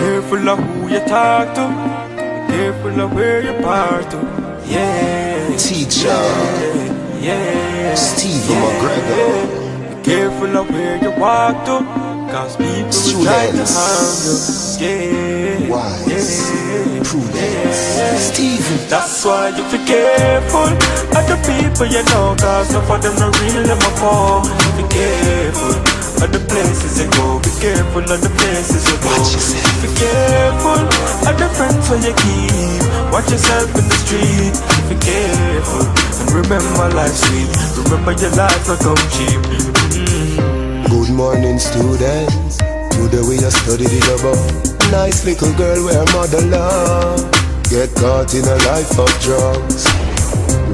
careful of who you talk to. Be careful of where you part to. Yeah. Teacher. Yeah. Steve Yeah. McGregor. Be careful of where you walk to. Cause people will try to harm you. Yeah. Wise. Prudence. Steven. That's why you be careful of the people you know. Cause some of them not real, them a fall. Be careful of the places you go. Be careful of the places you go. Be careful of the friends where you keep. Watch yourself in the street. Be careful and remember life's sweet. Remember your life will come cheap. Good morning, students. Today we just studied it about nice little girl where mother love. Get caught in a life of drugs.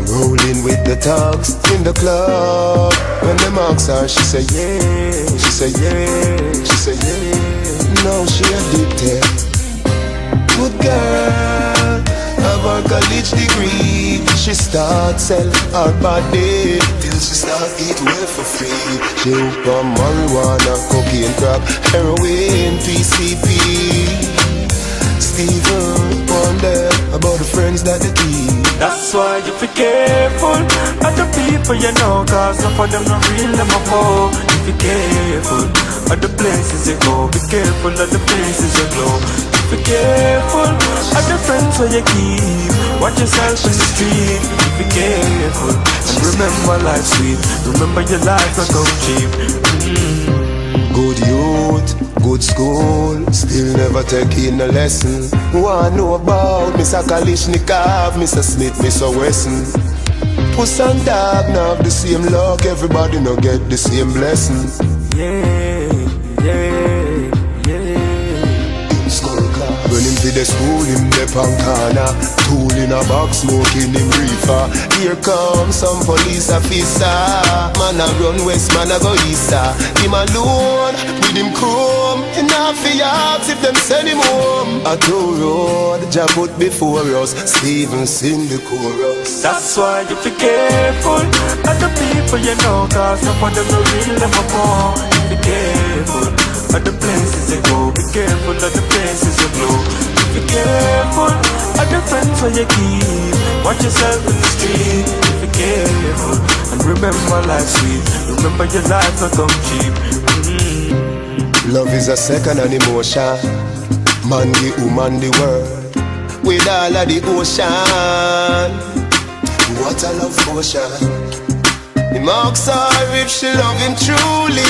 Rolling with the thugs in the club. When the marks her, she say yeah. She say yeah. She say yeah. Now she addicted. Good girl, have her college degree. She start sell her body till she start eat well for free. She hook on marijuana, cocaine, crack, heroin, PCP. Steven wonder about the friends that they keep. That's why you be careful of the people you know. Cause some of them not real, them a fall. You be careful of the places you go. Be careful of the places you go. Be careful of the friends where you keep. Watch yourself in the street. Be careful and remember life's sweet. Remember your life will come cheap. Good youth, good school, still never taking a lesson. Wanna know about Mr. Kalishnikov, Mr. Smith, Mr. Wesson. Puss and dog now have the same luck, everybody no get the same blessing. Yeah, yeah, yeah. Skull class. When him to the school, him dey on corner, tool in a box, smoking him reefer. Here comes some police officer. Man a run west, man a go east. Him alone with him chrome. He not fi ask if them send him home. A two road, Jah put before us. Steven sing the chorus. That's why you be careful of the people you know. Cause some of them not real, them a fall. Be careful of the places you go. Be careful of the places you go. Be careful of the friends where you keep. Watch yourself in the street. Be careful and remember life's sweet. Remember your life will come cheap. Love is a second an emotion. Man give woman the world with all of the ocean. What a love potion. He marks her if she love him truly.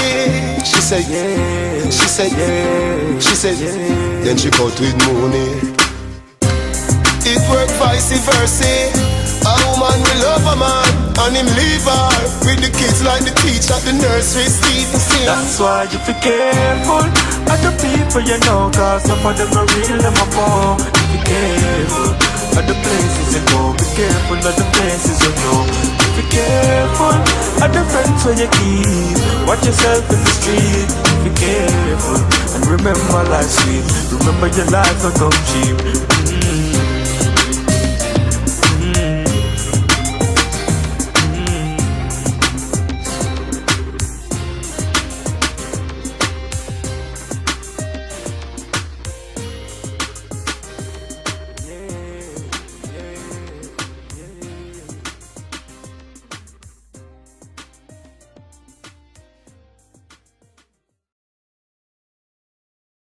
She said yeah. She said yeah. She said yeah. Then she cut with money. It work vice versa. A woman will love a man and him leave her with the kids like the teacher, the nursery, Steven sing. That's why you be careful of the people you know. Cause some of them are real, them a fall. Be careful of the places you go. Be careful of the places you know. Be careful of the friends where you keep. Watch yourself in the street. Be careful and remember life's sweet. Remember your life will come cheap.